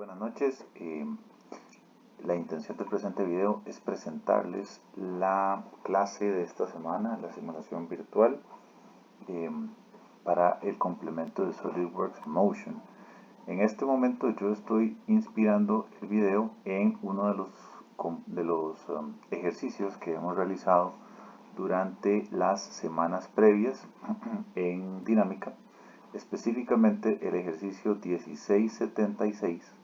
buenas noches. La intención del presente video es presentarles la clase de esta semana, la simulación virtual para el complemento de SolidWorks Motion. En este momento yo estoy inspirando el video en uno de los ejercicios que hemos realizado durante las semanas previas en dinámica, específicamente el ejercicio 1676,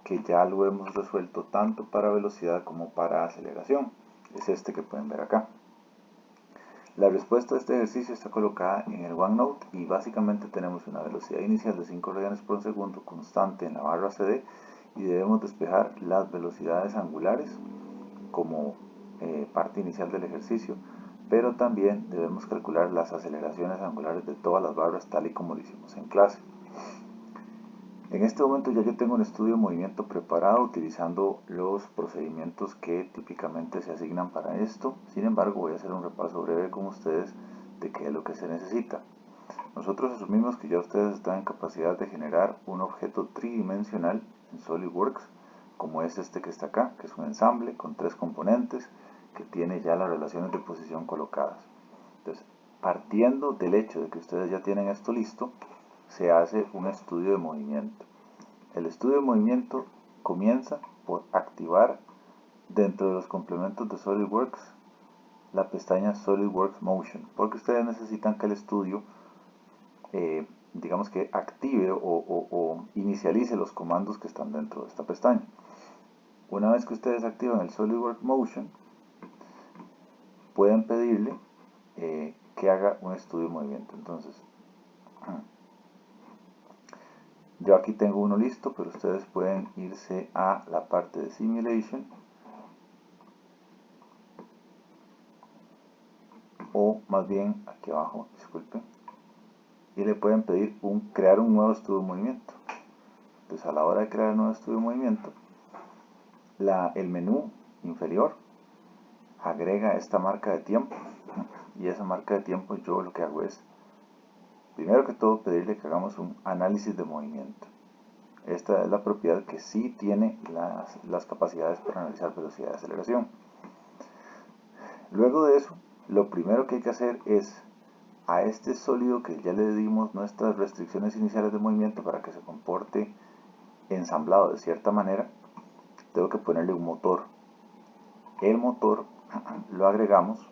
que ya lo hemos resuelto tanto para velocidad como para aceleración. Es este que pueden ver acá. La respuesta a este ejercicio está colocada en el OneNote y básicamente tenemos una velocidad inicial de 5 radianes por segundo constante en la barra CD y debemos despejar las velocidades angulares como parte inicial del ejercicio, pero también debemos calcular las aceleraciones angulares de todas las barras tal y como lo hicimos en clase. En este momento ya yo tengo un estudio de movimiento preparado utilizando los procedimientos que típicamente se asignan para esto. Sin embargo, voy a hacer un repaso breve con ustedes de qué es lo que se necesita. Nosotros asumimos que ya ustedes están en capacidad de generar un objeto tridimensional en SolidWorks, como es este que está acá, que es un ensamble con 3 componentes que tiene ya las relaciones de posición colocadas. Entonces, partiendo del hecho de que ustedes ya tienen esto listo, se hace un estudio de movimiento. El estudio de movimiento comienza por activar dentro de los complementos de SolidWorks la pestaña SolidWorks Motion, porque ustedes necesitan que el estudio digamos que active o inicialice los comandos que están dentro de esta pestaña. Una vez que ustedes activan el SolidWorks Motion, pueden pedirle que haga un estudio de movimiento. Entonces, yo aquí tengo uno listo, pero ustedes pueden irse a la parte de Simulation o más bien aquí abajo, disculpen, y le pueden pedir crear un nuevo estudio de movimiento. Entonces, a la hora de crear un nuevo estudio de movimiento, el menú inferior agrega esta marca de tiempo, y esa marca de tiempo yo lo que hago es, primero que todo, pedirle que hagamos un análisis de movimiento. Esta es la propiedad que sí tiene las capacidades para analizar velocidad de aceleración. Luego de eso, lo primero que hay que hacer es a este sólido que ya le dimos nuestras restricciones iniciales de movimiento para que se comporte ensamblado de cierta manera, tengo que ponerle un motor. El motor lo agregamos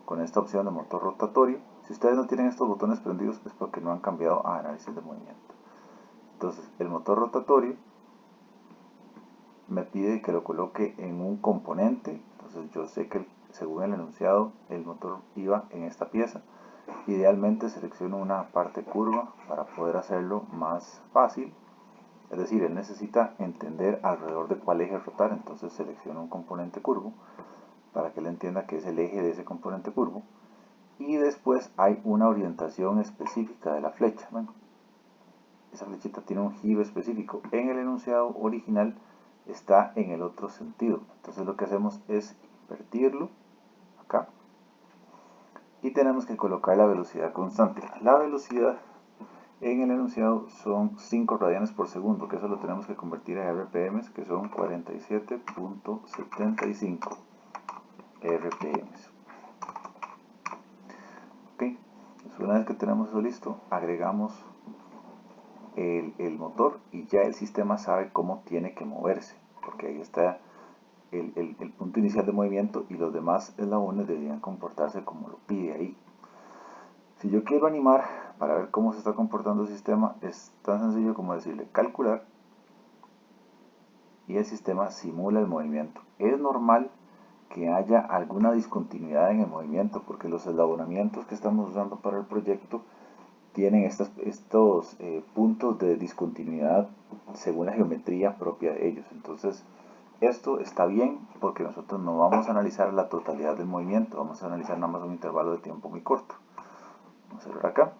con esta opción de motor rotatorio. Si ustedes no tienen estos botones prendidos es porque no han cambiado a análisis de movimiento. Entonces, el motor rotatorio me pide que lo coloque en un componente. Entonces yo sé que según el enunciado el motor iba en esta pieza. Idealmente selecciono una parte curva para poder hacerlo más fácil. Es decir, él necesita entender alrededor de cuál eje rotar, entonces selecciono un componente curvo para que él entienda que es el eje de ese componente curvo. Y después hay una orientación específica de la flecha. Bueno, esa flechita tiene un giro específico. En el enunciado original está en el otro sentido. Entonces lo que hacemos es invertirlo acá y tenemos que colocar la velocidad constante. La velocidad en el enunciado son 5 radianes por segundo, que eso lo tenemos que convertir a RPM, que son 47.75 RPM. Ok, entonces una vez que tenemos eso listo, agregamos el motor y ya el sistema sabe cómo tiene que moverse, porque ahí está el punto inicial de movimiento y los demás eslabones deberían comportarse como lo pide ahí. Si yo quiero animar para ver cómo se está comportando el sistema, es tan sencillo como decirle calcular y el sistema simula el movimiento. Es normal que haya alguna discontinuidad en el movimiento porque los eslabonamientos que estamos usando para el proyecto tienen estos puntos de discontinuidad según la geometría propia de ellos. Entonces, esto está bien porque nosotros no vamos a analizar la totalidad del movimiento, vamos a analizar nada más un intervalo de tiempo muy corto. Vamos a ver acá.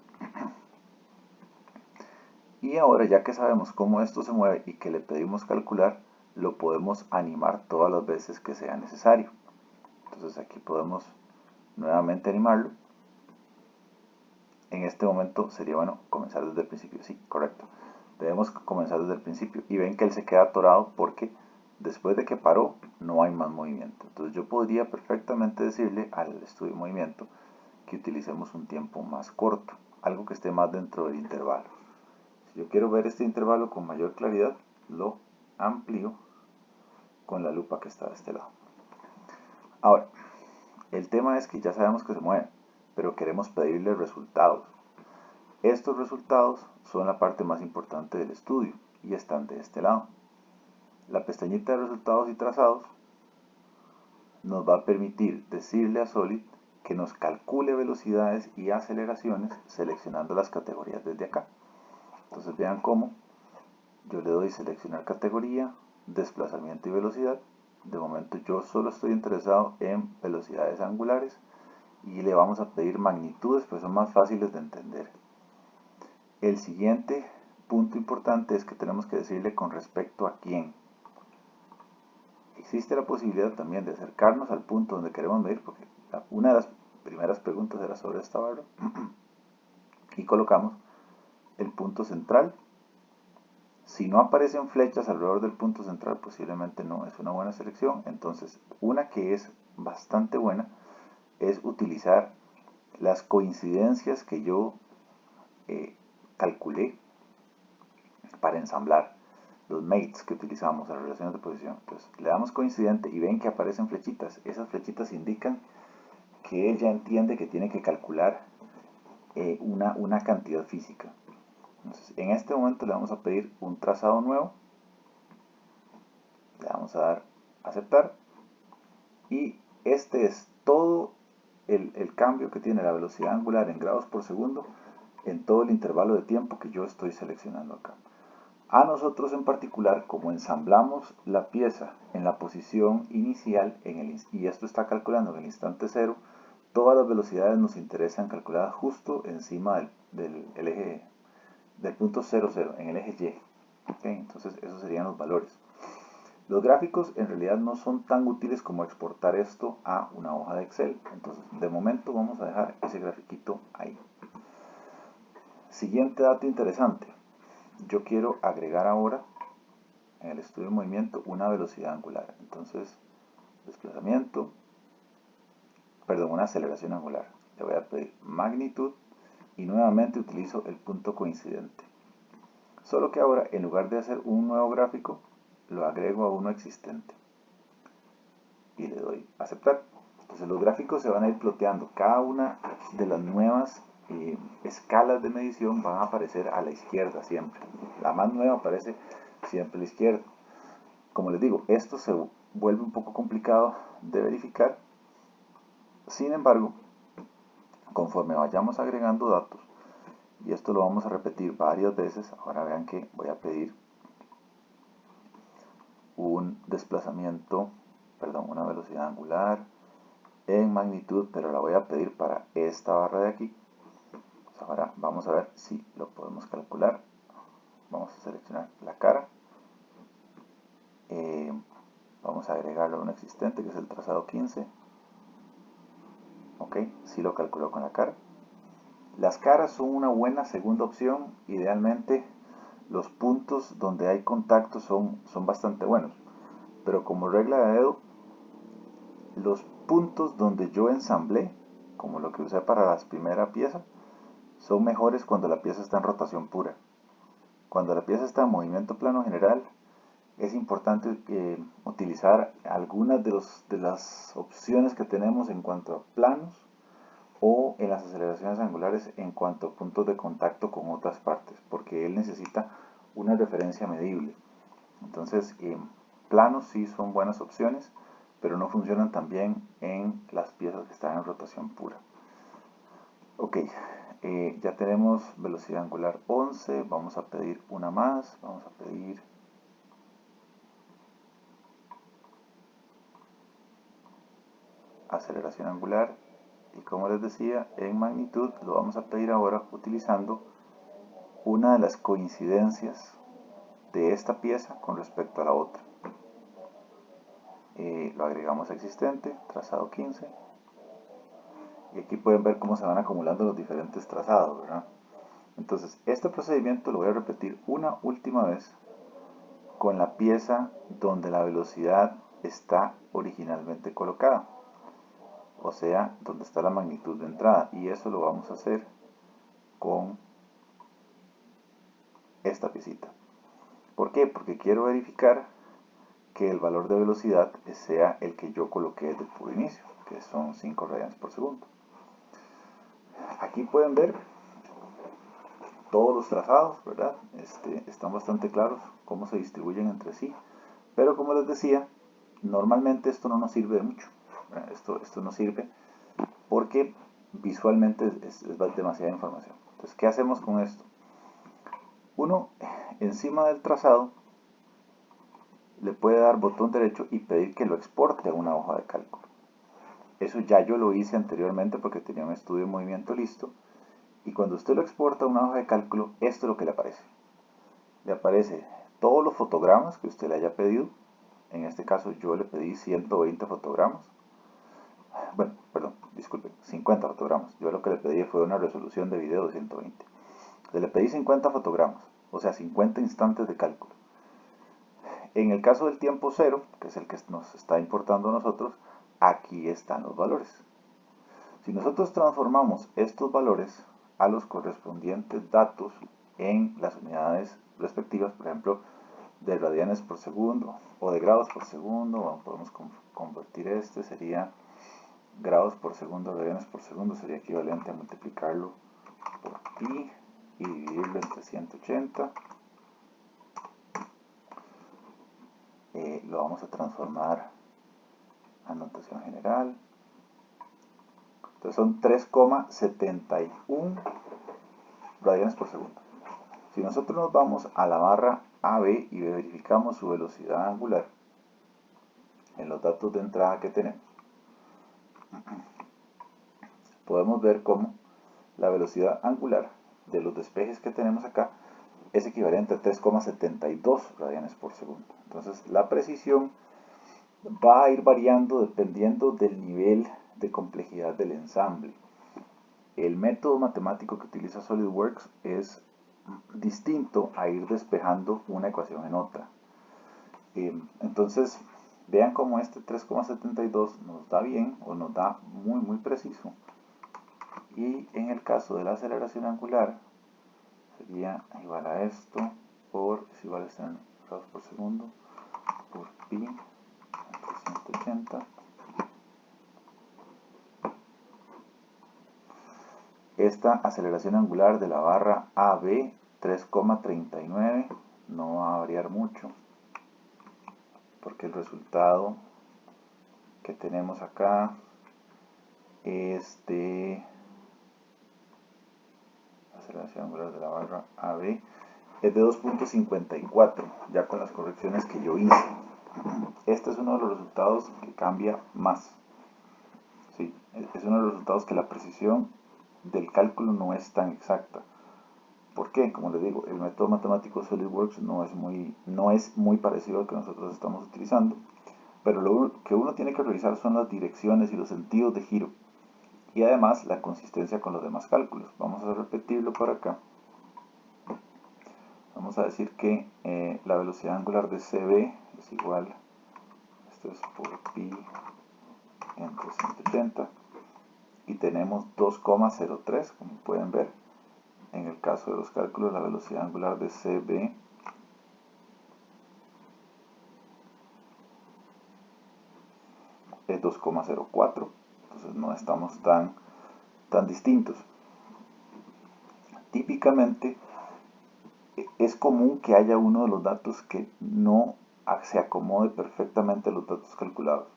Y ahora, ya que sabemos cómo esto se mueve y que le pedimos calcular, lo podemos animar todas las veces que sea necesario. Entonces aquí podemos nuevamente animarlo. En este momento sería bueno comenzar desde el principio, sí, correcto. Debemos comenzar desde el principio y ven que él se queda atorado porque después de que paró no hay más movimiento. Entonces yo podría perfectamente decirle al estudio de movimiento que utilicemos un tiempo más corto, algo que esté más dentro del intervalo. Si yo quiero ver este intervalo con mayor claridad, lo amplío con la lupa que está de este lado. Ahora, el tema es que ya sabemos que se mueve, pero queremos pedirle resultados. Estos resultados son la parte más importante del estudio y están de este lado. La pestañita de resultados y trazados nos va a permitir decirle a Solid que nos calcule velocidades y aceleraciones seleccionando las categorías desde acá. Entonces vean cómo yo le doy seleccionar categoría, desplazamiento y velocidad. De momento yo solo estoy interesado en velocidades angulares y le vamos a pedir magnitudes, pues son más fáciles de entender. El siguiente punto importante es que tenemos que decirle con respecto a quién. Existe la posibilidad también de acercarnos al punto donde queremos medir, porque una de las primeras preguntas era sobre esta barra, y colocamos el punto central. Si no aparecen flechas alrededor del punto central, posiblemente no es una buena selección. Entonces, una que es bastante buena es utilizar las coincidencias que yo calculé para ensamblar los mates que utilizamos, las relaciones de posición. Entonces le damos coincidente y ven que aparecen flechitas. Esas flechitas indican que él ya entiende que tiene que calcular una cantidad física. Entonces en este momento le vamos a pedir un trazado nuevo, le vamos a dar aceptar y este es todo el cambio que tiene la velocidad angular en grados por segundo en todo el intervalo de tiempo que yo estoy seleccionando acá. A nosotros en particular, como ensamblamos la pieza en la posición inicial y esto está calculando en el instante cero, todas las velocidades nos interesan calculadas justo encima del eje del punto 0, 0, en el eje Y. ¿Okay? Entonces esos serían los valores. Los gráficos en realidad no son tan útiles como exportar esto a una hoja de Excel. Entonces de momento vamos a dejar ese grafiquito ahí. Siguiente dato interesante. Yo quiero agregar ahora en el estudio de movimiento una velocidad angular. Entonces, una aceleración angular. Le voy a pedir magnitud y nuevamente utilizo el punto coincidente. Solo que ahora, en lugar de hacer un nuevo gráfico, lo agrego a uno existente. Y le doy aceptar. Entonces los gráficos se van a ir ploteando. Cada una de las nuevas escalas de medición van a aparecer a la izquierda siempre. La más nueva aparece siempre a la izquierda. Como les digo, esto se vuelve un poco complicado de verificar. Sin embargo, conforme vayamos agregando datos, y esto lo vamos a repetir varias veces, ahora vean que voy a pedir un desplazamiento, una velocidad angular en magnitud, pero la voy a pedir para esta barra de aquí. Ahora vamos a ver si lo podemos calcular. Vamos a seleccionar la cara. Vamos a agregarlo a un existente que es el trazado 15. Ok, sí lo calculó con la cara. Las caras son una buena segunda opción. Idealmente los puntos donde hay contacto son bastante buenos. Pero como regla de dedo, los puntos donde yo ensamblé, como lo que usé para la primera pieza, son mejores cuando la pieza está en rotación pura. Cuando la pieza está en movimiento plano general, es importante utilizar algunas de las opciones que tenemos en cuanto a planos o en las aceleraciones angulares en cuanto a puntos de contacto con otras partes, porque él necesita una referencia medible. Entonces, planos sí son buenas opciones, pero no funcionan tan bien en las piezas que están en rotación pura. Ok, ya tenemos velocidad angular 11, vamos a pedir una más, vamos a pedir aceleración angular y como les decía, en magnitud lo vamos a pedir ahora utilizando una de las coincidencias de esta pieza con respecto a la otra. Lo agregamos a existente, trazado 15. Y aquí pueden ver cómo se van acumulando los diferentes trazados, ¿verdad? Entonces, este procedimiento lo voy a repetir una última vez con la pieza donde la velocidad está originalmente colocada, o sea, donde está la magnitud de entrada, y eso lo vamos a hacer con esta piecita. ¿Por qué? Porque quiero verificar que el valor de velocidad sea el que yo coloqué desde el puro inicio, que son 5 radianes por segundo. Aquí pueden ver todos los trazados, ¿verdad? Están bastante claros cómo se distribuyen entre sí, pero como les decía, normalmente esto no nos sirve de mucho. Esto no sirve porque visualmente es demasiada información. Entonces, ¿qué hacemos con esto? Uno, encima del trazado, le puede dar botón derecho y pedir que lo exporte a una hoja de cálculo. Eso ya yo lo hice anteriormente porque tenía un estudio de movimiento listo. Y cuando usted lo exporta a una hoja de cálculo, esto es lo que le aparece. Le aparece todos los fotogramas que usted le haya pedido. En este caso yo le pedí 120 fotogramas. Bueno, perdón, disculpen, 50 fotogramas. Yo lo que le pedí fue una resolución de video de 120. Entonces le pedí 50 fotogramas, o sea, 50 instantes de cálculo. En el caso del tiempo cero, que es el que nos está importando a nosotros, aquí están los valores. Si nosotros transformamos estos valores a los correspondientes datos en las unidades respectivas, por ejemplo, de radianes por segundo o de grados por segundo, podemos convertir sería grados por segundo, radianes por segundo, sería equivalente a multiplicarlo por pi y dividirlo entre 180. Lo vamos a transformar a notación general. Entonces son 3,71 radianes por segundo. Si nosotros nos vamos a la barra AB y verificamos su velocidad angular en los datos de entrada que tenemos, podemos ver cómo la velocidad angular de los despejes que tenemos acá es equivalente a 3,72 radianes por segundo. Entonces la precisión va a ir variando dependiendo del nivel de complejidad del ensamble. El método matemático que utiliza SolidWorks es distinto a ir despejando una ecuación en otra. Entonces, vean cómo este 3,72 nos da bien o nos da muy preciso. Y en el caso de la aceleración angular, sería igual a esto por, es igual a 100 grados por segundo, por pi entre 180. Esta aceleración angular de la barra AB 3,39 no va a variar mucho porque el resultado que tenemos acá es de aceleración angular de la barra AB es de 2,54 ya con las correcciones que yo hice. Este es uno de los resultados que cambia más. ¿Sí? Es uno de los resultados que la precisión del cálculo no es tan exacta. ¿Por qué? Como les digo, el método matemático SolidWorks no es muy parecido al que nosotros estamos utilizando, pero lo que uno tiene que revisar son las direcciones y los sentidos de giro y además la consistencia con los demás cálculos. Vamos a repetirlo por acá. Vamos a decir que la velocidad angular de CB es igual, esto es por pi entre 180, y tenemos 2,03, como pueden ver. En el caso de los cálculos, la velocidad angular de CB es 2,04, entonces no estamos tan distintos. Típicamente es común que haya uno de los datos que no se acomode perfectamente a los datos calculados,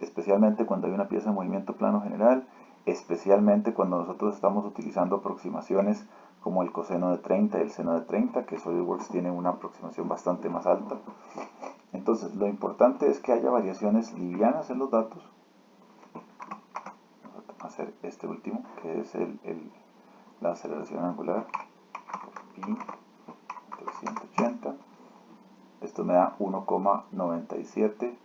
especialmente cuando hay una pieza de movimiento plano general, especialmente cuando nosotros estamos utilizando aproximaciones como el coseno de 30 y el seno de 30, que SolidWorks tiene una aproximación bastante más alta. Entonces, lo importante es que haya variaciones livianas en los datos. Vamos a hacer este último, que es la aceleración angular por pi entre 180. Esto me da 1,97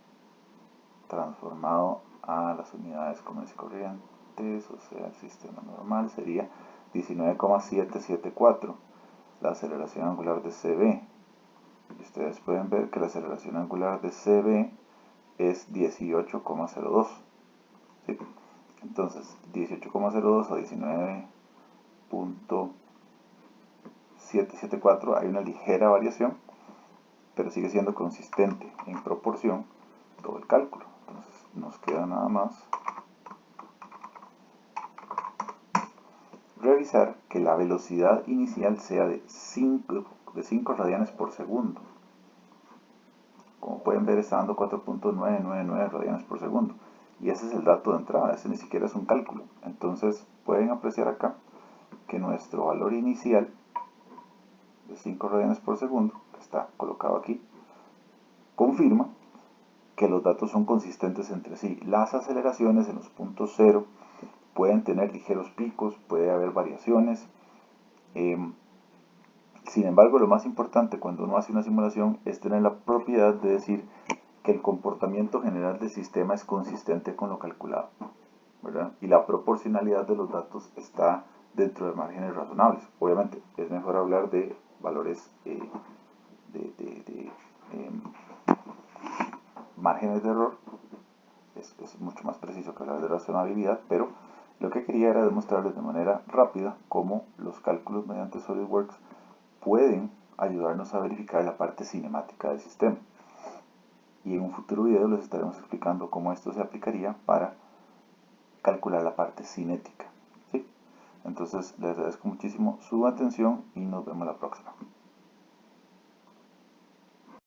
transformado a las unidades comunes y corrientes, o sea, el sistema normal sería 19,774, la aceleración angular de CB. Y ustedes pueden ver que la aceleración angular de CB es 18,02. ¿Sí? Entonces, 18,02 a 19,774 hay una ligera variación, pero sigue siendo consistente en proporción todo el cálculo. Entonces, nos queda nada más revisar que la velocidad inicial sea de 5 radianes por segundo. Como pueden ver, está dando 4.999 radianes por segundo. Y ese es el dato de entrada, ese ni siquiera es un cálculo. Entonces pueden apreciar acá que nuestro valor inicial de 5 radianes por segundo, que está colocado aquí, confirma que los datos son consistentes entre sí. Las aceleraciones en los puntos cero pueden tener ligeros picos, puede haber variaciones. Sin embargo, lo más importante cuando uno hace una simulación es tener la propiedad de decir que el comportamiento general del sistema es consistente con lo calculado, ¿verdad? Y la proporcionalidad de los datos está dentro de márgenes razonables. Obviamente, es mejor hablar de valores márgenes de error, es mucho más preciso que hablar de razonabilidad, pero lo que quería era demostrarles de manera rápida cómo los cálculos mediante SolidWorks pueden ayudarnos a verificar la parte cinemática del sistema. Y en un futuro video les estaremos explicando cómo esto se aplicaría para calcular la parte cinética. ¿Sí? Entonces les agradezco muchísimo su atención y nos vemos la próxima.